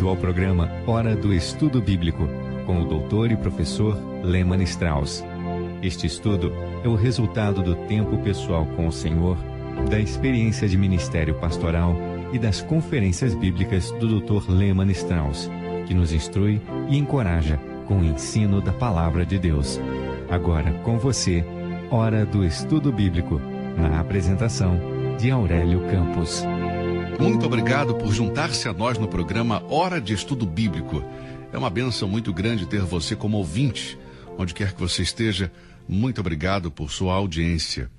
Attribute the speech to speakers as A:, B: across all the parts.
A: Bem-vindo ao programa Hora do Estudo Bíblico, com o doutor e professor Lehmann Strauss. Este estudo é o resultado do tempo pessoal com o Senhor, da experiência de ministério pastoral e das conferências bíblicas do Dr. Lehmann Strauss, que nos instrui e encoraja com o ensino da Palavra de Deus. Agora, com você, Hora do Estudo Bíblico, na apresentação de Aurélio Campos.
B: Muito obrigado por juntar-se a nós no programa Hora de Estudo Bíblico. É uma bênção muito grande ter você como ouvinte, onde quer que você esteja. Muito obrigado por sua audiência.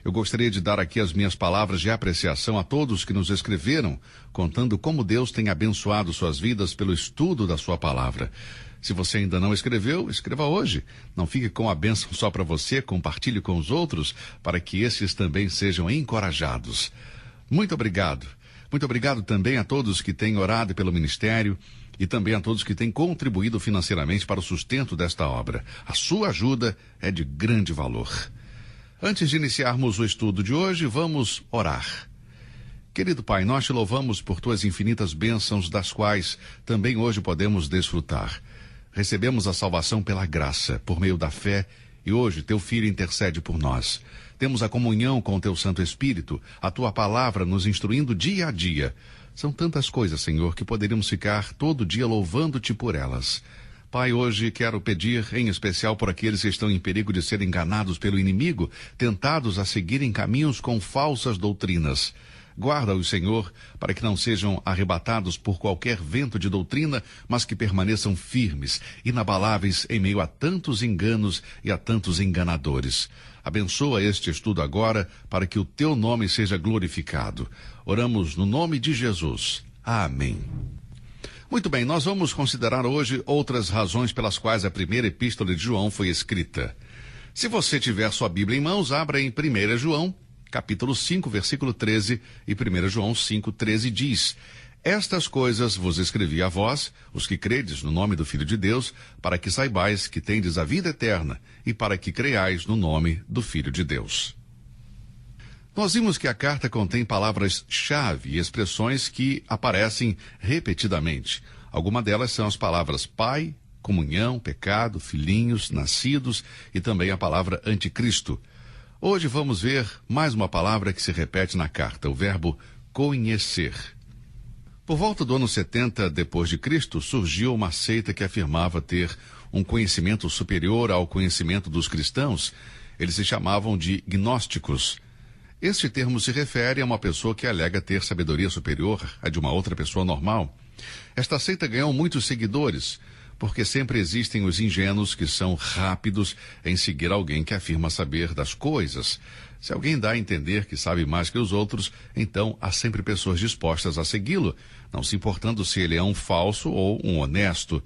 B: Eu gostaria de dar aqui as minhas palavras de apreciação a todos que nos escreveram, contando como Deus tem abençoado suas vidas pelo estudo da sua palavra. Se você ainda não escreveu, escreva hoje. Não fique com a bênção só para você, compartilhe com os outros, para que esses também sejam encorajados. Muito obrigado. Muito obrigado também a todos que têm orado pelo ministério e também a todos que têm contribuído financeiramente para o sustento desta obra. A sua ajuda é de grande valor. Antes de iniciarmos o estudo de hoje, vamos orar. Querido Pai, nós te louvamos por tuas infinitas bênçãos, das quais também hoje podemos desfrutar. Recebemos a salvação pela graça, por meio da fé, e hoje teu Filho intercede por nós. Temos a comunhão com o teu Santo Espírito, a tua palavra nos instruindo dia a dia. São tantas coisas, Senhor, que poderíamos ficar todo dia louvando-te por elas. Pai, hoje quero pedir em especial por aqueles que estão em perigo de serem enganados pelo inimigo, tentados a seguirem caminhos com falsas doutrinas. Guarda-os, Senhor, para que não sejam arrebatados por qualquer vento de doutrina, mas que permaneçam firmes, inabaláveis em meio a tantos enganos e a tantos enganadores. Abençoa este estudo agora, para que o teu nome seja glorificado. Oramos no nome de Jesus. Amém. Muito bem, nós vamos considerar hoje outras razões pelas quais a primeira epístola de João foi escrita. Se você tiver sua Bíblia em mãos, abra em 1 João, capítulo 5, versículo 13, e 1 João 5, 13 diz: Estas coisas vos escrevi a vós, os que credes no nome do Filho de Deus, para que saibais que tendes a vida eterna, e para que creiais no nome do Filho de Deus. Nós vimos que a carta contém palavras-chave e expressões que aparecem repetidamente. Algumas delas são as palavras Pai, comunhão, pecado, filhinhos, nascidos, e também a palavra anticristo. Hoje vamos ver mais uma palavra que se repete na carta, o verbo conhecer. Por volta do ano 70 depois de Cristo, surgiu uma seita que afirmava ter um conhecimento superior ao conhecimento dos cristãos. Eles se chamavam de gnósticos. Este termo se refere a uma pessoa que alega ter sabedoria superior à de uma outra pessoa normal. Esta seita ganhou muitos seguidores, porque sempre existem os ingênuos que são rápidos em seguir alguém que afirma saber das coisas. Se alguém dá a entender que sabe mais que os outros, então há sempre pessoas dispostas a segui-lo, não se importando se ele é um falso ou um honesto.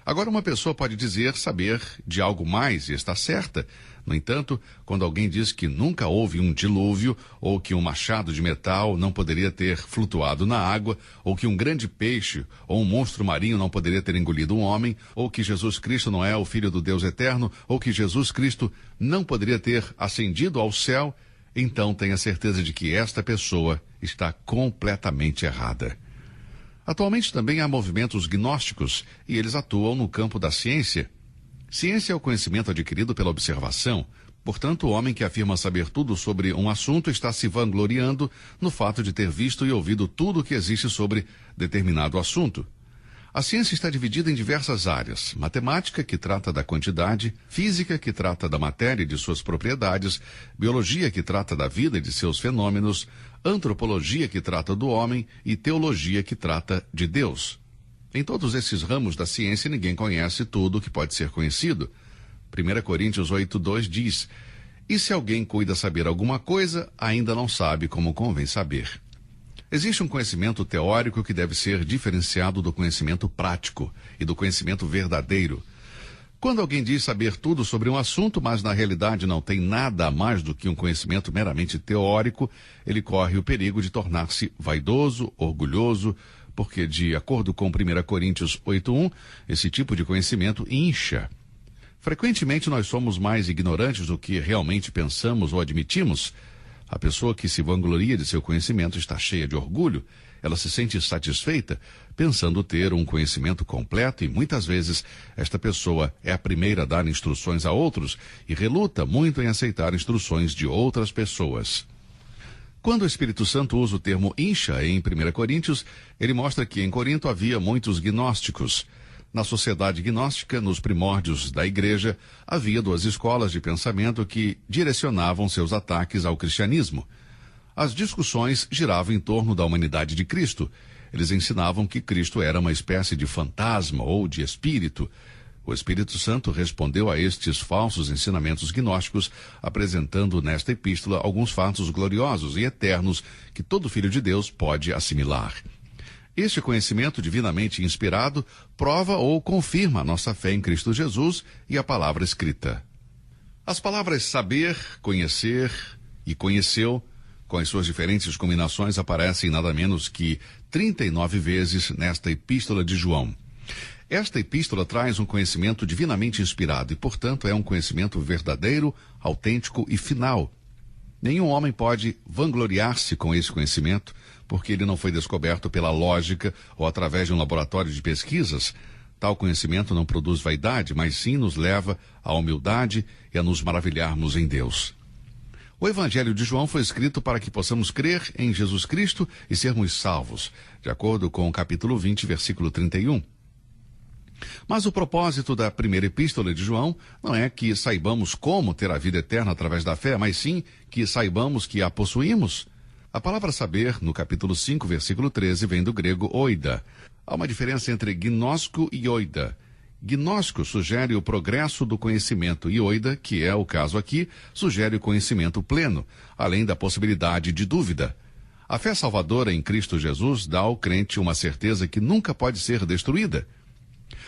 B: Agora, uma pessoa pode dizer saber de algo mais e está certa. No entanto, quando alguém diz que nunca houve um dilúvio, ou que um machado de metal não poderia ter flutuado na água, ou que um grande peixe ou um monstro marinho não poderia ter engolido um homem, ou que Jesus Cristo não é o Filho do Deus eterno, ou que Jesus Cristo não poderia ter ascendido ao céu, então tenha certeza de que esta pessoa está completamente errada. Atualmente também há movimentos gnósticos e eles atuam no campo da ciência. Ciência é o conhecimento adquirido pela observação. Portanto, o homem que afirma saber tudo sobre um assunto está se vangloriando no fato de ter visto e ouvido tudo o que existe sobre determinado assunto. A ciência está dividida em diversas áreas: matemática, que trata da quantidade; física, que trata da matéria e de suas propriedades; biologia, que trata da vida e de seus fenômenos; antropologia, que trata do homem; e teologia, que trata de Deus. Em todos esses ramos da ciência, ninguém conhece tudo o que pode ser conhecido. 1 Coríntios 8:2 diz: E se alguém cuida saber alguma coisa, ainda não sabe como convém saber. Existe um conhecimento teórico que deve ser diferenciado do conhecimento prático e do conhecimento verdadeiro. Quando alguém diz saber tudo sobre um assunto, mas na realidade não tem nada a mais do que um conhecimento meramente teórico, ele corre o perigo de tornar-se vaidoso, orgulhoso, porque, de acordo com 1 Coríntios 8:1, esse tipo de conhecimento incha. Frequentemente nós somos mais ignorantes do que realmente pensamos ou admitimos. A pessoa que se vangloria de seu conhecimento está cheia de orgulho. Ela se sente satisfeita pensando ter um conhecimento completo e muitas vezes esta pessoa é a primeira a dar instruções a outros e reluta muito em aceitar instruções de outras pessoas. Quando o Espírito Santo usa o termo incha em 1 Coríntios, ele mostra que em Corinto havia muitos gnósticos. Na sociedade gnóstica, nos primórdios da igreja, havia 2 escolas de pensamento que direcionavam seus ataques ao cristianismo. As discussões giravam em torno da humanidade de Cristo. Eles ensinavam que Cristo era uma espécie de fantasma ou de espírito. O Espírito Santo respondeu a estes falsos ensinamentos gnósticos, apresentando nesta epístola alguns fatos gloriosos e eternos que todo filho de Deus pode assimilar. Este conhecimento divinamente inspirado prova ou confirma a nossa fé em Cristo Jesus e a palavra escrita. As palavras saber, conhecer e conheceu, com as suas diferentes combinações, aparecem nada menos que 39 vezes nesta epístola de João. Esta epístola traz um conhecimento divinamente inspirado e, portanto, é um conhecimento verdadeiro, autêntico e final. Nenhum homem pode vangloriar-se com esse conhecimento, porque ele não foi descoberto pela lógica ou através de um laboratório de pesquisas. Tal conhecimento não produz vaidade, mas sim nos leva à humildade e a nos maravilharmos em Deus. O Evangelho de João foi escrito para que possamos crer em Jesus Cristo e sermos salvos, de acordo com o capítulo 20, versículo 31. Mas o propósito da primeira epístola de João não é que saibamos como ter a vida eterna através da fé, mas sim que saibamos que a possuímos. A palavra saber, no capítulo 5, versículo 13, vem do grego oida. Há uma diferença entre gnóstico e oida. Gnóstico sugere o progresso do conhecimento e oida, que é o caso aqui, sugere o conhecimento pleno, além da possibilidade de dúvida. A fé salvadora em Cristo Jesus dá ao crente uma certeza que nunca pode ser destruída.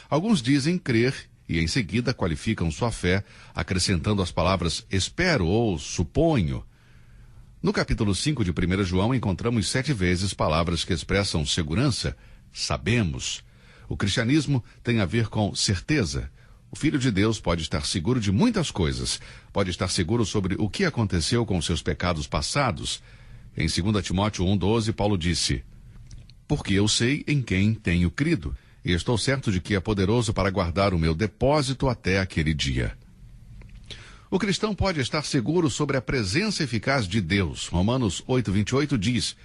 B: Alguns dizem crer e em seguida qualificam sua fé, acrescentando as palavras espero ou suponho. No capítulo 5 de 1 João encontramos 7 vezes palavras que expressam segurança, sabemos. O cristianismo tem a ver com certeza. O Filho de Deus pode estar seguro de muitas coisas. Pode estar seguro sobre o que aconteceu com seus pecados passados. Em 2 Timóteo 1,12, Paulo disse: porque eu sei em quem tenho crido, e estou certo de que é poderoso para guardar o meu depósito até aquele dia. O cristão pode estar seguro sobre a presença eficaz de Deus. Romanos 8,28 diz: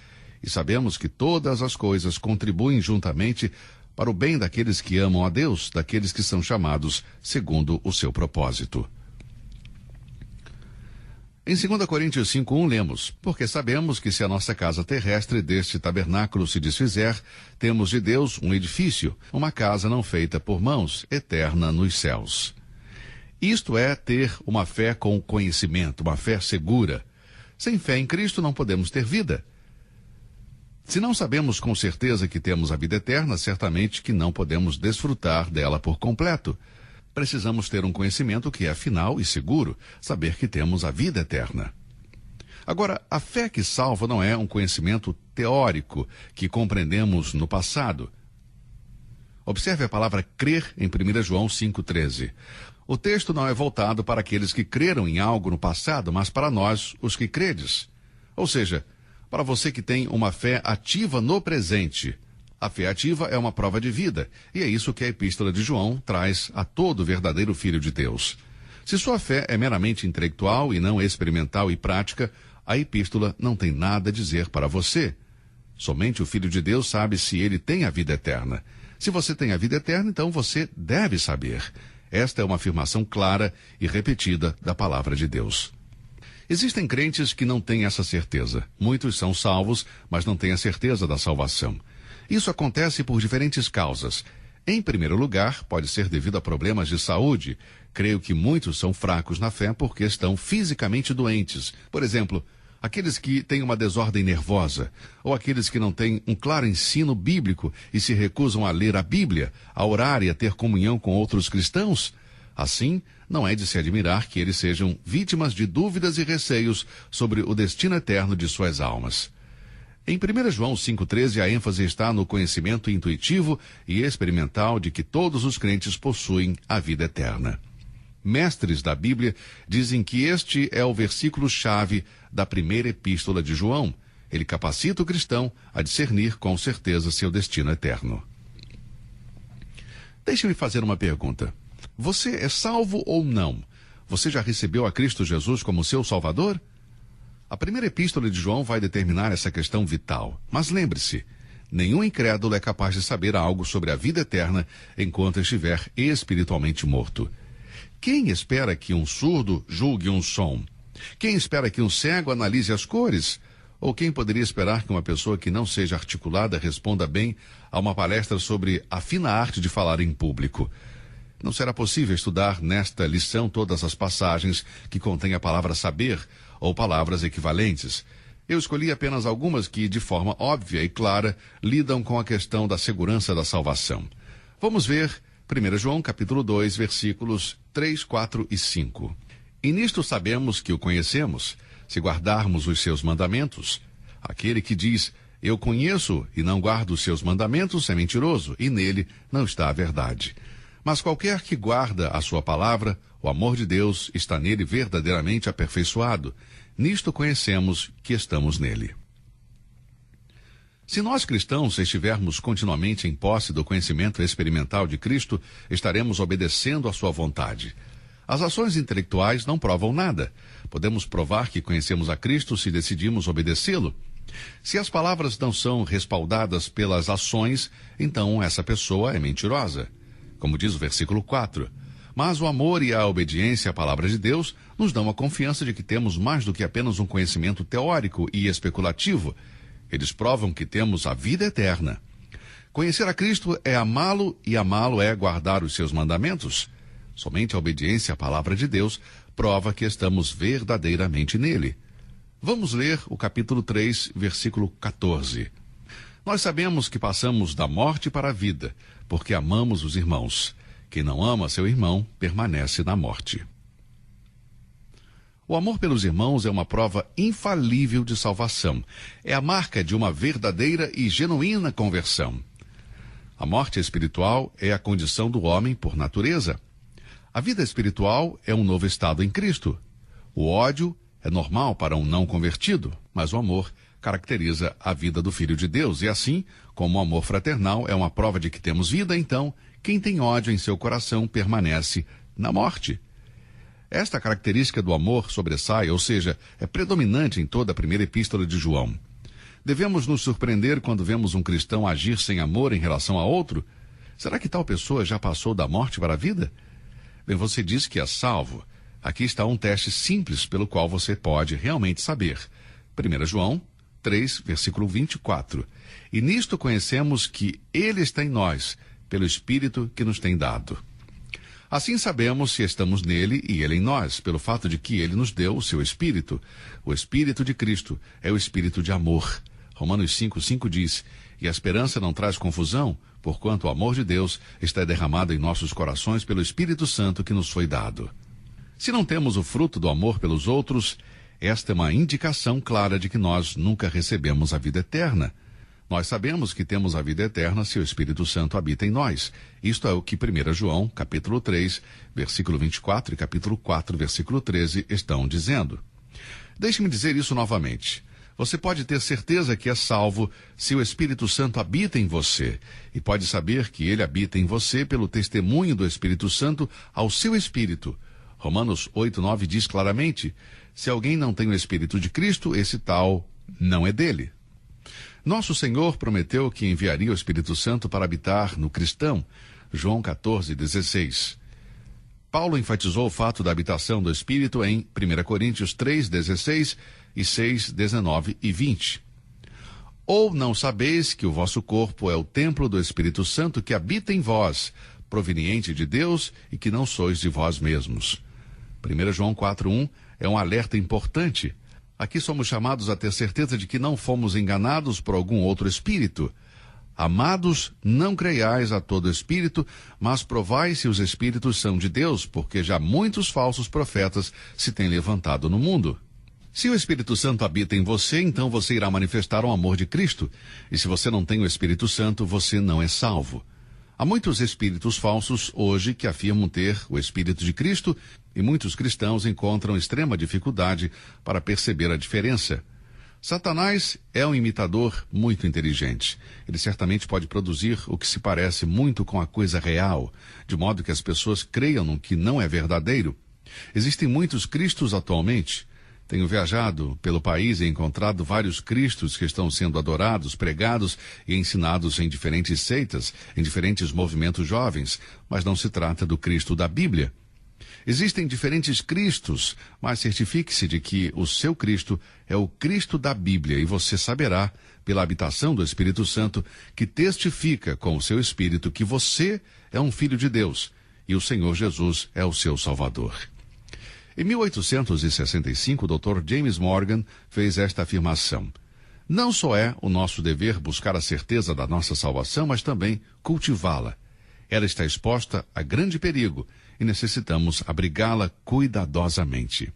B: e sabemos que todas as coisas contribuem juntamente para o bem daqueles que amam a Deus, daqueles que são chamados segundo o seu propósito. Em 2 Coríntios 5,1 lemos: porque sabemos que se a nossa casa terrestre deste tabernáculo se desfizer, temos de Deus um edifício, uma casa não feita por mãos, eterna nos céus. Isto é ter uma fé com conhecimento, uma fé segura. Sem fé em Cristo não podemos ter vida. Se não sabemos com certeza que temos a vida eterna, certamente que não podemos desfrutar dela por completo. Precisamos ter um conhecimento que é final e seguro, saber que temos a vida eterna. Agora, a fé que salva não é um conhecimento teórico que compreendemos no passado. Observe a palavra crer em 1 João 5,13. O texto não é voltado para aqueles que creram em algo no passado, mas para nós, os que credes. Ou seja, para você que tem uma fé ativa no presente. A fé ativa é uma prova de vida, e é isso que a Epístola de João traz a todo verdadeiro Filho de Deus. Se sua fé é meramente intelectual e não experimental e prática, a Epístola não tem nada a dizer para você. Somente o Filho de Deus sabe se ele tem a vida eterna. Se você tem a vida eterna, então você deve saber. Esta é uma afirmação clara e repetida da palavra de Deus. Existem crentes que não têm essa certeza. Muitos são salvos, mas não têm a certeza da salvação. Isso acontece por diferentes causas. Em primeiro lugar, pode ser devido a problemas de saúde. Creio que muitos são fracos na fé porque estão fisicamente doentes. Por exemplo, aqueles que têm uma desordem nervosa, ou aqueles que não têm um claro ensino bíblico e se recusam a ler a Bíblia, a orar e a ter comunhão com outros cristãos. Assim, não é de se admirar que eles sejam vítimas de dúvidas e receios sobre o destino eterno de suas almas. Em 1 João 5,13, a ênfase está no conhecimento intuitivo e experimental de que todos os crentes possuem a vida eterna. Mestres da Bíblia dizem que este é o versículo-chave da primeira epístola de João, Ele capacita o cristão a discernir com certeza seu destino eterno. Deixe-me fazer uma pergunta. Você é salvo ou não? Você já recebeu a Cristo Jesus como seu Salvador? A primeira epístola de João vai determinar essa questão vital. Mas lembre-se, nenhum incrédulo é capaz de saber algo sobre a vida eterna enquanto estiver espiritualmente morto. Quem espera que um surdo julgue um som? Quem espera que um cego analise as cores? Ou quem poderia esperar que uma pessoa que não seja articulada responda bem a uma palestra sobre a fina arte de falar em público? Não será possível estudar nesta lição todas as passagens que contêm a palavra saber ou palavras equivalentes. Eu escolhi apenas algumas que, de forma óbvia e clara, lidam com a questão da segurança da salvação. Vamos ver 1 João capítulo 2, versículos 3, 4 e 5. E nisto sabemos que o conhecemos, se guardarmos os seus mandamentos. Aquele que diz, eu conheço e não guardo os seus mandamentos, é mentiroso, e nele não está a verdade. Mas qualquer que guarda a sua palavra, o amor de Deus está nele verdadeiramente aperfeiçoado. Nisto conhecemos que estamos nele. Se nós cristãos estivermos continuamente em posse do conhecimento experimental de Cristo, estaremos obedecendo à sua vontade. As ações intelectuais não provam nada. Podemos provar que conhecemos a Cristo se decidimos obedecê-lo. Se as palavras não são respaldadas pelas ações, então essa pessoa é mentirosa. Como diz o versículo 4. Mas o amor e a obediência à palavra de Deus nos dão a confiança de que temos mais do que apenas um conhecimento teórico e especulativo. Eles provam que temos a vida eterna. Conhecer a Cristo é amá-lo e amá-lo é guardar os seus mandamentos. Somente a obediência à palavra de Deus prova que estamos verdadeiramente nele. Vamos ler o capítulo 3, versículo 14. Nós sabemos que passamos da morte para a vida, porque amamos os irmãos. Quem não ama seu irmão permanece na morte. O amor pelos irmãos é uma prova infalível de salvação. É a marca de uma verdadeira e genuína conversão. A morte espiritual é a condição do homem por natureza. A vida espiritual é um novo estado em Cristo. O ódio é normal para um não convertido, mas o amor caracteriza a vida do Filho de Deus. E assim, como o amor fraternal é uma prova de que temos vida, então, quem tem ódio em seu coração permanece na morte. Esta característica do amor sobressai, ou seja, é predominante em toda a primeira epístola de João. Devemos nos surpreender quando vemos um cristão agir sem amor em relação a outro? Será que tal pessoa já passou da morte para a vida? Bem, você diz que é salvo. Aqui está um teste simples pelo qual você pode realmente saber. 1 João 3, versículo 24. E nisto conhecemos que Ele está em nós, pelo Espírito que nos tem dado. Assim sabemos se estamos nele e Ele em nós, pelo fato de que Ele nos deu o seu Espírito. O Espírito de Cristo é o Espírito de amor. Romanos 5:5 diz, e a esperança não traz confusão, porquanto o amor de Deus está derramado em nossos corações pelo Espírito Santo que nos foi dado. Se não temos o fruto do amor pelos outros, esta é uma indicação clara de que nós nunca recebemos a vida eterna. Nós sabemos que temos a vida eterna se o Espírito Santo habita em nós. Isto é o que 1 João, capítulo 3, versículo 24 e capítulo 4, versículo 13 estão dizendo. Deixe-me dizer isso novamente. Você pode ter certeza que é salvo se o Espírito Santo habita em você. E pode saber que ele habita em você pelo testemunho do Espírito Santo ao seu espírito. Romanos 8:9 diz claramente, se alguém não tem o Espírito de Cristo, esse tal não é dele. Nosso Senhor prometeu que enviaria o Espírito Santo para habitar no cristão. João 14:16. Paulo enfatizou o fato da habitação do Espírito em 1 Coríntios 3:16 e 6:19 e 20. Ou não sabeis que o vosso corpo é o templo do Espírito Santo que habita em vós, proveniente de Deus e que não sois de vós mesmos. 1 João 4:1 é um alerta importante. Aqui somos chamados a ter certeza de que não fomos enganados por algum outro espírito. Amados, não creiais a todo espírito, mas provai se os espíritos são de Deus, porque já muitos falsos profetas se têm levantado no mundo. Se o Espírito Santo habita em você, então você irá manifestar o amor de Cristo. E se você não tem o Espírito Santo, você não é salvo. Há muitos espíritos falsos hoje que afirmam ter o Espírito de Cristo e muitos cristãos encontram extrema dificuldade para perceber a diferença. Satanás é um imitador muito inteligente. Ele certamente pode produzir o que se parece muito com a coisa real, de modo que as pessoas creiam no que não é verdadeiro. Existem muitos cristos atualmente. Tenho viajado pelo país e encontrado vários cristos que estão sendo adorados, pregados e ensinados em diferentes seitas, em diferentes movimentos jovens, mas não se trata do Cristo da Bíblia. Existem diferentes cristos, mas certifique-se de que o seu Cristo é o Cristo da Bíblia e você saberá, pela habitação do Espírito Santo, que testifica com o seu Espírito que você é um filho de Deus e o Senhor Jesus é o seu Salvador. Em 1865, o Dr. James Morgan fez esta afirmação: não só é o nosso dever buscar a certeza da nossa salvação, mas também cultivá-la. Ela está exposta a grande perigo e necessitamos abrigá-la cuidadosamente.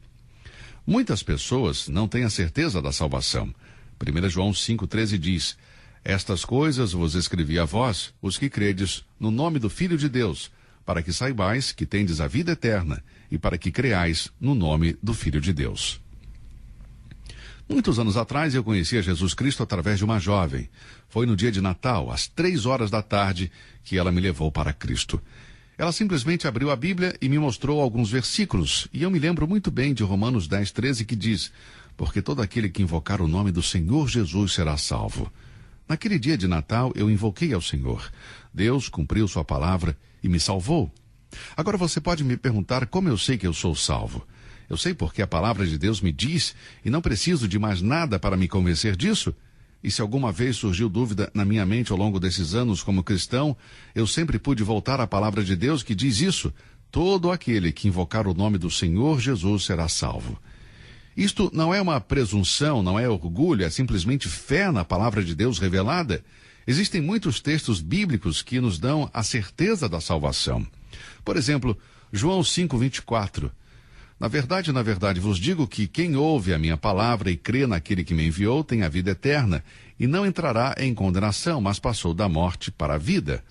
B: Muitas pessoas não têm a certeza da salvação. 1 João 5,13 diz: estas coisas vos escrevi a vós, os que credes no nome do Filho de Deus, para que saibais que tendes a vida eterna e para que creais no nome do Filho de Deus. Muitos anos atrás eu conheci Jesus Cristo através de uma jovem. Foi no dia de Natal, às 15h, que ela me levou para Cristo. Ela simplesmente abriu a Bíblia e me mostrou alguns versículos, e eu me lembro muito bem de Romanos 10,13, que diz: porque todo aquele que invocar o nome do Senhor Jesus será salvo. Naquele dia de Natal eu invoquei ao Senhor. Deus cumpriu sua palavra e me salvou. Agora você pode me perguntar como eu sei que eu sou salvo. Eu sei porque a palavra de Deus me diz e não preciso de mais nada para me convencer disso. E se alguma vez surgiu dúvida na minha mente ao longo desses anos como cristão, eu sempre pude voltar à palavra de Deus que diz isso: todo aquele que invocar o nome do Senhor Jesus será salvo. Isto não é uma presunção, não é orgulho, é simplesmente fé na palavra de Deus revelada. Existem muitos textos bíblicos que nos dão a certeza da salvação. Por exemplo, João 5,24. Na verdade, vos digo que quem ouve a minha palavra e crê naquele que me enviou tem a vida eterna, e não entrará em condenação, mas passou da morte para a vida.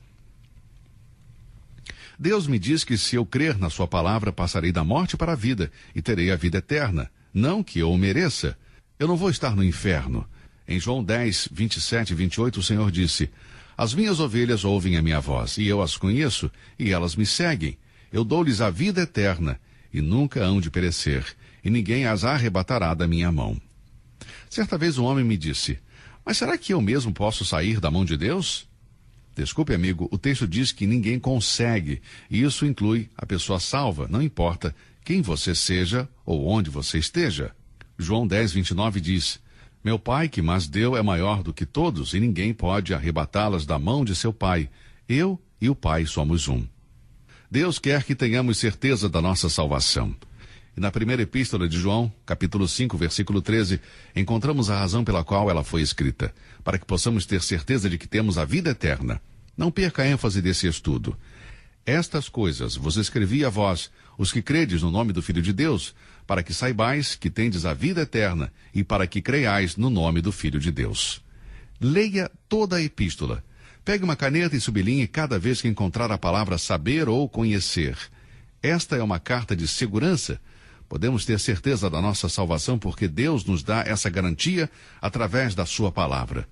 B: Deus me diz que se eu crer na sua palavra, passarei da morte para a vida, e terei a vida eterna. Não que eu o mereça. Eu não vou estar no inferno. Em João 10, 27 e 28, o Senhor disse: as minhas ovelhas ouvem a minha voz, e eu as conheço, e elas me seguem. Eu dou-lhes a vida eterna, e nunca hão de perecer, e ninguém as arrebatará da minha mão. Certa vez um homem me disse: mas será que eu mesmo posso sair da mão de Deus? Desculpe, amigo, o texto diz que ninguém consegue, e isso inclui a pessoa salva, não importa quem você seja ou onde você esteja. João 10, 29 diz: meu Pai que mas deu é maior do que todos, e ninguém pode arrebatá-las da mão de seu Pai. Eu e o Pai somos um. Deus quer que tenhamos certeza da nossa salvação. E na primeira epístola de João, capítulo 5, versículo 13, encontramos a razão pela qual ela foi escrita, para que possamos ter certeza de que temos a vida eterna. Não perca a ênfase desse estudo. Estas coisas vos escrevi a vós, os que credes no nome do Filho de Deus, para que saibais que tendes a vida eterna e para que creiais no nome do Filho de Deus. Leia toda a epístola. Pegue uma caneta e sublinhe cada vez que encontrar a palavra saber ou conhecer. Esta é uma carta de segurança. Podemos ter certeza da nossa salvação porque Deus nos dá essa garantia através da sua palavra.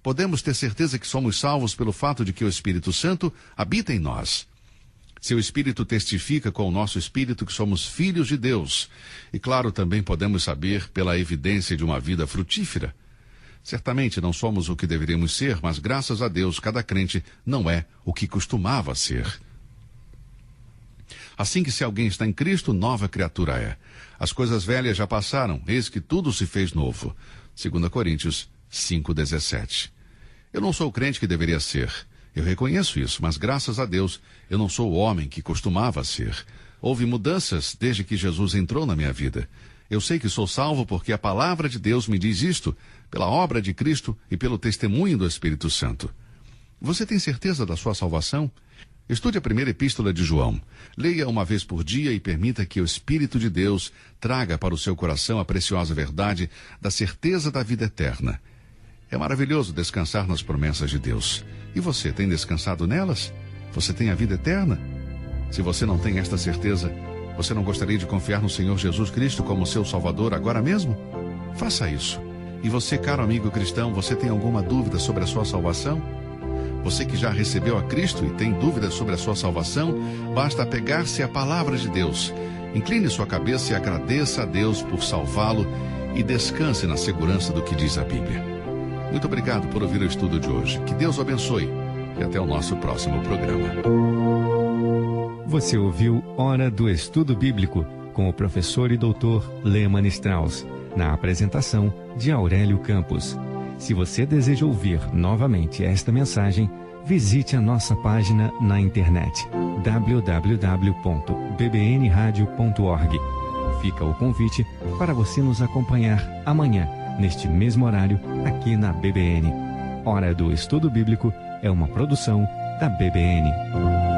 B: Podemos ter certeza que somos salvos pelo fato de que o Espírito Santo habita em nós. Seu Espírito testifica com o nosso Espírito que somos filhos de Deus. E claro, também podemos saber pela evidência de uma vida frutífera. Certamente não somos o que deveríamos ser, mas graças a Deus cada crente não é o que costumava ser. Assim que se alguém está em Cristo, nova criatura é. As coisas velhas já passaram, eis que tudo se fez novo. 2 Coríntios 5,17. Eu não sou o crente que deveria ser. Eu reconheço isso, mas graças a Deus eu não sou o homem que costumava ser. Houve mudanças desde que Jesus entrou na minha vida. Eu sei que sou salvo porque a palavra de Deus me diz isto, pela obra de Cristo e pelo testemunho do Espírito Santo. Você tem certeza da sua salvação? Estude a primeira epístola de João. Leia uma vez por dia e permita que o Espírito de Deus traga para o seu coração a preciosa verdade da certeza da vida eterna. É maravilhoso descansar nas promessas de Deus. E você tem descansado nelas? Você tem a vida eterna? Se você não tem esta certeza, você não gostaria de confiar no Senhor Jesus Cristo como seu Salvador agora mesmo? Faça isso. E você, caro amigo cristão, você tem alguma dúvida sobre a sua salvação? Você que já recebeu a Cristo e tem dúvidas sobre a sua salvação, basta apegar-se à palavra de Deus. Incline sua cabeça e agradeça a Deus por salvá-lo e descanse na segurança do que diz a Bíblia. Muito obrigado por ouvir o estudo de hoje. Que Deus o abençoe e até o nosso próximo programa.
A: Você ouviu Hora do Estudo Bíblico com o professor e doutor Leman Strauss, na apresentação de Aurélio Campos. Se você deseja ouvir novamente esta mensagem, visite a nossa página na internet www.bbnradio.org. Fica o convite para você nos acompanhar amanhã, neste mesmo horário, aqui na BBN. Hora do Estudo Bíblico é uma produção da BBN.